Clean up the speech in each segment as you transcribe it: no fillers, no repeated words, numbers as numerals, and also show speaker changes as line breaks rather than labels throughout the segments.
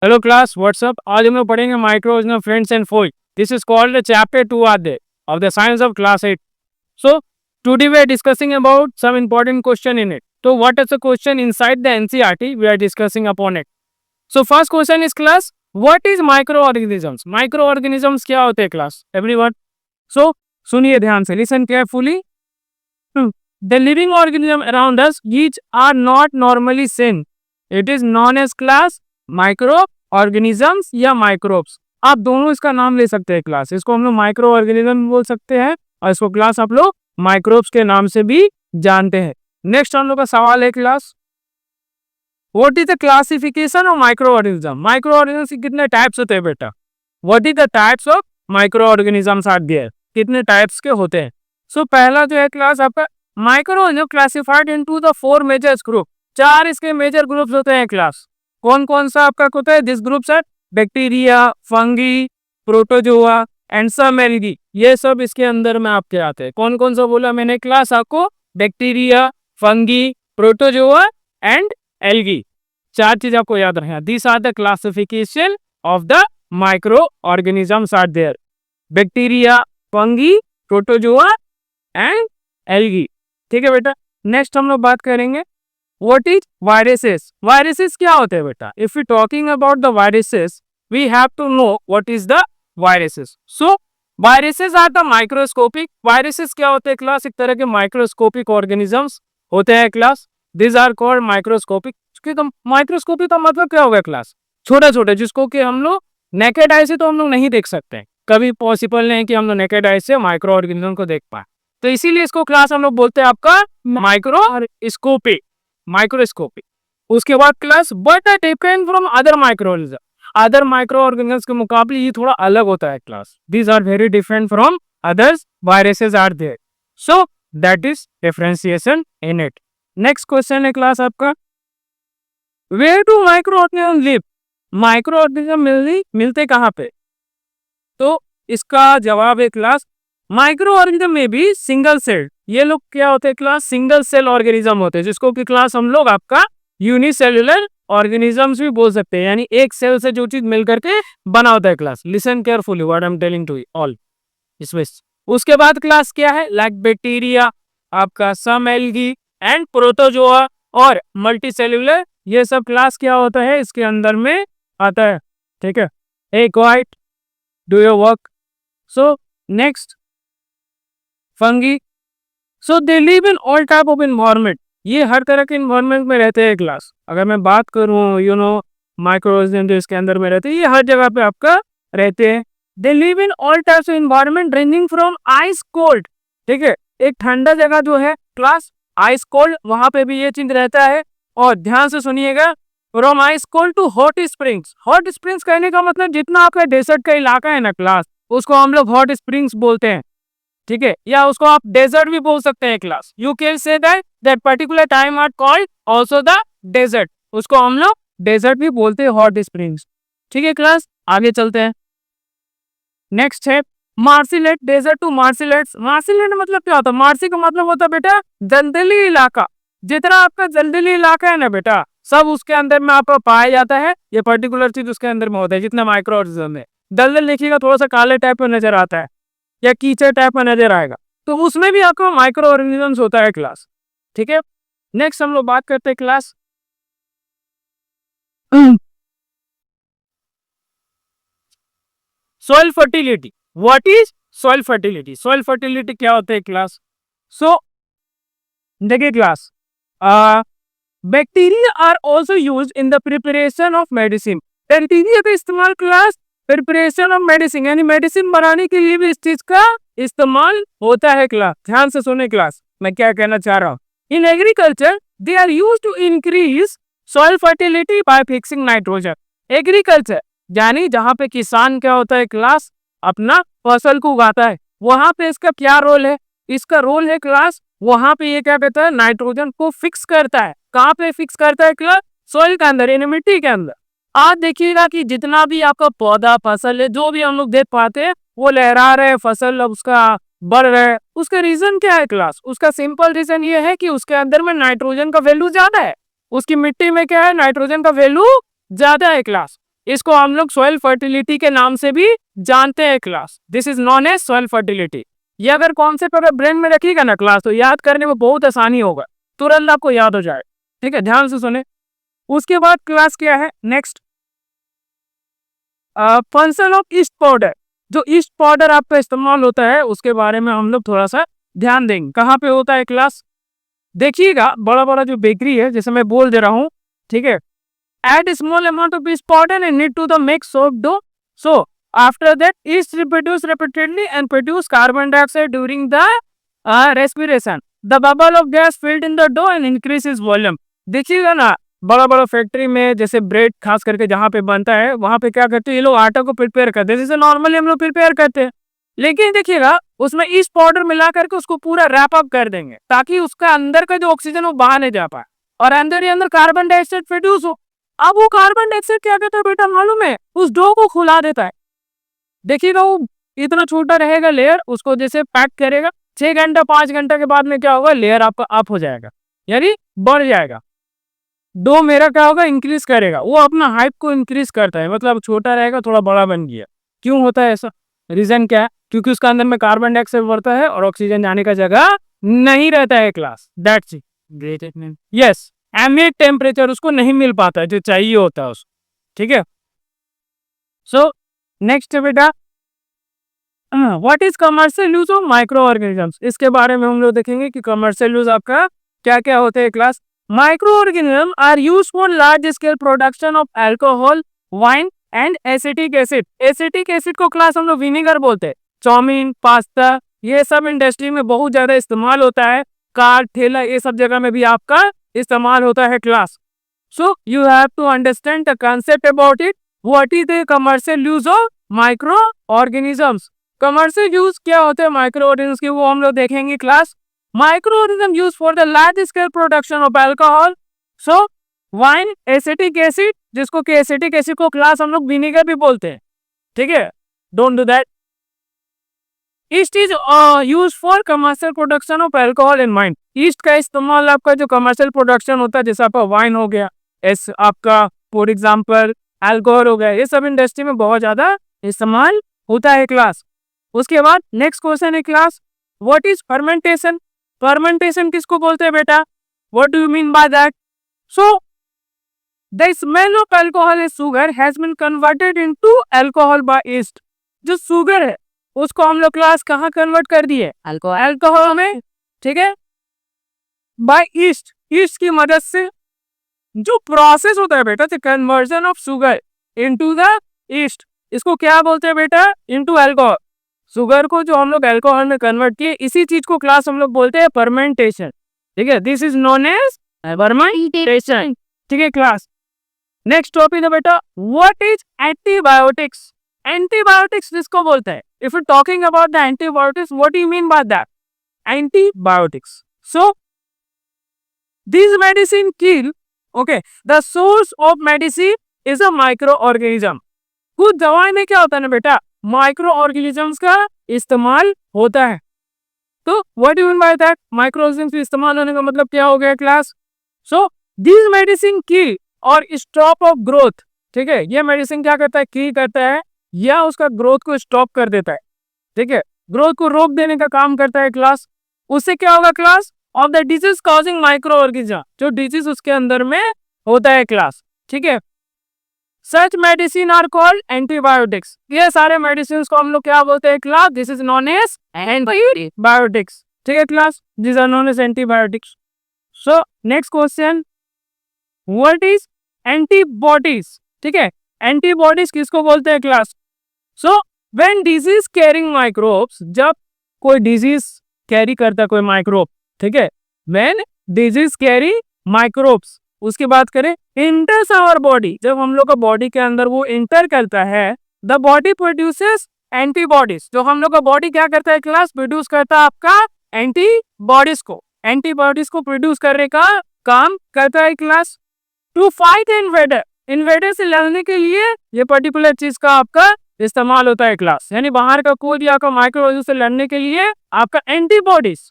Hello class WhatsApp. आज हम लोग पढ़ेंगे microorganism friends and foe. This is called chapter 2 आधे of the science of class 8. So today we are discussing about some important question in it. So what is the question inside the NCERT we are discussing upon it. So first question is class, what is microorganisms? Microorganisms क्या होते हैं class? Everyone. So सुनिए ध्यान से, listen carefully. The living organism around us which are not normally seen. It is known as class micro organisms या microbes. आप दोनों इसका नाम ले सकते हैं क्लास। इसको हम लोग माइक्रो ऑर्गेनिज्म बोल सकते हैं और इसको क्लास आप लोग माइक्रोब्स के नाम से भी जानते हैं। नेक्स्ट हम लोग का सवाल है class, what is the classification of micro organism? Micro organism के कितने टाइप्स होते हैं बेटा? What is the types of micro organisms are there? कितने टाइप्स के होते हैं? सो पहला जो है क्लास आपका micro organism classified into the 4 major group. 4 इसके मेजर ग्रुप्स होते हैं क्लास। कौन कौन सा आपका होता है? This groups are bacteria, fungi, protozoa and some algae. ये सब इसके अंदर में आपके आते हैं। कौन कौन सा बोला मैंने क्लास आपको? Bacteria, fungi, protozoa and algae. 4 चीज आपको याद रखना। This are the classification of the micro organisms are there. Bacteria, fungi, protozoa and algae. ठीक है बेटा। नेक्स्ट हम लोग बात करेंगे What is viruses? Viruses क्या होते हैं बेटा? If we talking about the viruses, we have to know what is the viruses. So viruses are the microscopic. Viruses क्या होते हैं क्लास? एक तरह के microscopic organisms होते हैं class. These are called microscopic. Microscopic का मतलब क्या होगा क्लास? छोटे छोटे, जिसको कि हम लोग नेकेड आई से तो हम लोग नहीं देख सकते। कभी पॉसिबल नहीं कि हम लोग नेकेड आई से माइक्रो ऑर्गेनिज्म को देख पाए, तो इसीलिए इसको क्लास हम लोग बोलते हैं आपका माइक्रोस्कोपिक। माइक्रोस्कोपिक। उसके बाद class but different from other microorganism. Other micro organism के मुकाबले ये थोड़ा अलग होता है class. These are very different from others. Viruses are there, so that is differentiation in it. Next question है क्लास आपका, where do micro organism live? Micro organism मिलते कहाँ पे? तो इसका जवाब है क्लास, माइक्रो ऑर्गेनिज्म में भी सिंगल सेल। ये लोग क्या होते हैं क्लास? सिंगल सेल ऑर्गेनिज्म होते हैं, जिसको कि क्लास हम लोग आपका यूनिसेल्युलर ऑर्गेनिजम्स भी बोल सकते हैं, यानी एक सेल से जो चीज मिल करके बना होता है class. Listen carefully what I am telling to you all. इसमें उसके बाद क्लास क्या है? लाइक बैक्टीरिया, आपका सम एल्गी एंड प्रोटोजोआ और मल्टीसेल्युलर। ये सब क्लास क्या होता है इसके अंदर में आता है। ठीक है, एक white do your work. So next fungi, so they live in all type of environment. ये हर तरह के इन्वायरमेंट में रहते हैं क्लास। अगर मैं बात करूं माइक्रोऑर्गेनिज्म जो इसके अंदर में रहते हैं, ये हर जगह पे आपका रहते हैं। They live in all types of environment ranging from ice cold. ठीक है, एक ठंडा जगह जो है क्लास आइस कोल्ड, वहां पे भी ये चीज रहता है। और ध्यान से सुनिएगा, from ice cold to hot springs. Hot springs कहने का मतलब जितना आपका डेजर्ट का इलाका है ना क्लास, उसको हम लोग हॉट स्प्रिंग्स बोलते हैं। ठीक है, या उसको आप डेजर्ट भी बोल सकते हैं class. You can say that particular time are called also the desert. उसको हम लोग डेजर्ट भी बोलते हैं, हॉट स्प्रिंग्स। ठीक है क्लास, आगे चलते हैं। नेक्स्ट है मार्सीलेट। Desert to मार्सीलेट्स। मार्सीलेट मतलब क्या होता है? मार्सी का मतलब होता है बेटा जंगली इलाका। जितना आपका जंगली इलाका है ना बेटा, सब उसके अंदर में आपको पाया जाता है। ये पर्टिकुलर चीज उसके अंदर में होता है। जितना माइक्रो ऑर्गेनिज्म है, दलदल देखिएगा थोड़ा सा काले टाइप में नजर आता है या कीचड़ टाइप में नजर आएगा, तो उसमें भी आपको माइक्रो ऑर्गेनिजम्स होता है क्लास। ठीक है, नेक्स्ट हम लोग बात करते हैं class soil fertility. What is soil fertility? Soil fertility क्या होता है क्लास? सो देखिए class, bacteria are also used in the preparation of medicine. Bacteria का इस्तेमाल क्लास प्रिपरेशन ऑफ मेडिसिन, यानी मेडिसिन बनाने के लिए भी इस चीज का इस्तेमाल होता है क्लास। ध्यान से सुने क्लास, मैं क्या कहना चाह रहा हूँ। In agriculture they are used to increase soil fertility by fixing nitrogen. Agriculture यानी जहाँ पे किसान क्या होता है क्लास, अपना फसल को उगाता है, वहां पे इसका क्या रोल है? इसका रोल है क्लास, वहां पे ये क्या कहता है? नाइट्रोजन को फिक्स करता है। कहाँ पे फिक्स करता है क्लास? सॉइल के अंदर, यानी मिट्टी के अंदर। आज देखिएगा कि जितना भी आपका पौधा फसल है, जो भी हम लोग देख पाते हैं, वो लहरा रहे, फसल अब उसका बढ़ रहा है। उसका रीजन क्या है क्लास? उसका सिंपल रीजन ये है कि उसके अंदर में नाइट्रोजन का वैल्यू ज्यादा है। उसकी मिट्टी में क्या है? नाइट्रोजन का वैल्यू ज्यादा है क्लास। इसको हम लोग सॉइल फर्टिलिटी के नाम से भी जानते हैं class. This is known as soil fertility. ये अगर कॉन्सेप्ट अगर ब्रेन में रखिएगा ना क्लास, तो याद करने में बहुत आसानी होगा, तुरंत आपको याद हो जाए। ठीक है, ध्यान से सुने। उसके बाद क्लास क्या है next, function of east powder. जो ईस्ट पाउडर आपका इस्तेमाल होता है उसके बारे में हम लोग थोड़ा सा ध्यान देंगे। कहाँ पे होता है क्लास, देखिएगा बड़ा बड़ा जो बेकरी है, जैसे मैं बोल दे रहा हूँ, ठीक है, add a small amount of yeast powder and knead to the mix soap dough. So after that, yeast reproduce repeatedly and produce carbon dioxide during the respiration. The bubble of gas filled in the dough and increases volume. देखिएगा ना, बड़ा बड़ा factory में जैसे bread खास करके जहाँ पे बनता है वहाँ पे क्या करते हैं ये लोग, आटा को प्रिपेयर करते हैं जैसे नॉर्मली हम लोग प्रिपेयर करते हैं, लेकिन देखिएगा उसमें ईस्ट पाउडर मिला करके उसको पूरा रैप अप कर देंगे ताकि उसका अंदर का जो ऑक्सीजन वो बाहर नहीं जा पाए और अंदर ही अंदर कार्बन डाइऑक्साइड प्रोड्यूस हो। अब वो कार्बन डाइऑक्साइड क्या कहता है बेटा मालूम है, उस डो को खुला देता है। देखिएगा वो इतना छोटा रहेगा लेयर, उसको जैसे पैक करेगा 6 घंटा 5 घंटा के बाद में क्या होगा, लेयर आपका अप हो जाएगा, यानी बढ़ जाएगा। डो मेरा क्या होगा, इंक्रीज करेगा, वो अपना हाइट को इंक्रीज करता है, मतलब छोटा रहेगा थोड़ा बड़ा बन गया। क्यों होता है ऐसा, रीजन क्या है, क्योंकि उसका अंदर में कार्बन डाइऑक्साइड बढ़ता है और ऑक्सीजन जाने का जगह नहीं रहता है class. That's it. Yes, ambient temperature उसको नहीं मिल पाता है जो चाहिए होता है उसको। ठीक है, सो नेक्स्ट बेटा, what is commercial use of micro organisms. इसके बारे में हम लोग देखेंगे कि कमर्शियल यूज आपका क्या क्या होते हैं class. Micro organism are use for large scale production of alcohol, wine and acetic acid. Acetic acid को क्लास हम लोग विनेगर बोलते हैं। चाउमीन, पास्ता, ये सब इंडस्ट्री में बहुत ज्यादा इस्तेमाल होता है। कार, ठेला, ये सब जगह में भी आपका इस्तेमाल होता है class. So you have to understand the concept about it, what is the commercial use of micro organisms. Commercial use क्या होते हैं माइक्रो ऑर्गेनिजम्स के, वो हम लोग देखेंगे class. Micro organism use for the large scale production of alcohol, so wine, acetic acid, जिसको कि एसिटिक एसिड को क्लास हम लोग विनेगर भी बोलते हैं। ठीक है, don't do that. East is use for commercial production of alcohol and wine. East का इस्तेमाल आपका जो कमर्शियल प्रोडक्शन होता है, जैसे आपका वाइन हो गया, एस आपका फॉर एग्जांपल अल्कोहल हो गया, ये सब इंडस्ट्री में बहुत ज्यादा इस्तेमाल होता है क्लास। उसके बाद नेक्स्ट क्वेश्चन है class, what is fermentation. Fermentation किसको बोलते हैं बेटा, what do you mean by that. So the smell of alcohol is sugar has been converted into alcohol by yeast. जो शुगर है उसको हम लोग क्लास कहाँ कन्वर्ट कर दिए, अल्कोहल में। ठीक है, बाय ईस्ट, ईस्ट की मदद से जो प्रोसेस होता है बेटा, conversion of sugar into the east, इसको क्या बोलते हैं बेटा, इनटू अल्कोहल। शुगर को जो हम लोग अल्कोहल में कन्वर्ट किए, इसी चीज को क्लास हम लोग बोलते हैं फर्मेंटेशन। ठीक है, this is known as fermentation. ठीक है क्लास, नेक्स्ट टॉपिक है बेटा, व्हाट इज एंटीबायोटिक्स। एंटीबायोटिक्स जिसको बोलते हैं, if you talking about the antibiotics, what you mean by that, antibiotics. So this medicine kill, okay, the source of medicine is a micro organism. कुछ दवाई में क्या होता है ना बेटा, माइक्रो ऑर्गेनिजम्स का इस्तेमाल होता है। तो what do you mean by that, micro organisms का इस्तेमाल होने का मतलब क्या हो गया क्लास। सो दिस मेडिसिन किल और स्टॉप ऑफ ग्रोथ। ठीक है, ये मेडिसिन क्या करता है, किल करता है या उसका ग्रोथ को स्टॉप कर देता है। ठीक है, ग्रोथ को रोक देने का काम करता है क्लास। उससे क्या होगा class, of the disease causing micro organism, जो डिजीज उसके अंदर में होता है क्लास। ठीक है, such medicine are called antibiotics. ये सारे मेडिसिन को हम लोग क्या बोलते हैं class, this is known as antibiotics. ठीक है class, this are known as antibiotics. So next question, what is antibodies. ठीक है, एंटीबॉडीज किसको बोलते हैं class. So when disease carrying microbes, जब कोई डिजीज कैरी करता है कोई माइक्रोब। ठीक है, व्हेन डिजीज कैरी माइक्रोब्स, उसकी बात करें इंटर्स आवर बॉडी, जब हम लोग का बॉडी के अंदर वो इंटर करता है, द बॉडी प्रोड्यूसेस एंटीबॉडीज। जो हम लोग का बॉडी क्या करता है क्लास, प्रोड्यूस करता है आपका एंटीबॉडीज को, एंटीबॉडीज को प्रोड्यूस करने का काम करता है class. To fight invader, invader से लड़ने के लिए ये पर्टिकुलर चीज का आपका इस्तेमाल होता है क्लास, यानी बाहर का कोई भी आपका माइक्रोऑर्गेनिज्म से लड़ने के लिए आपका एंटीबॉडीज।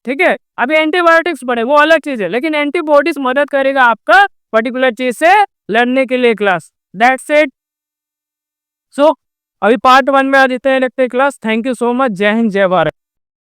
ठीक है, अभी एंटीबायोटिक्स पढ़े वो अलग चीज है, लेकिन एंटीबॉडीज मदद करेगा आपका पर्टिकुलर चीज से लड़ने के लिए क्लास। That's it. सो अभी पार्ट 1 में आ जाते हैं, लगते हैं class. Thank you so much. जय हिंद, जय भारत।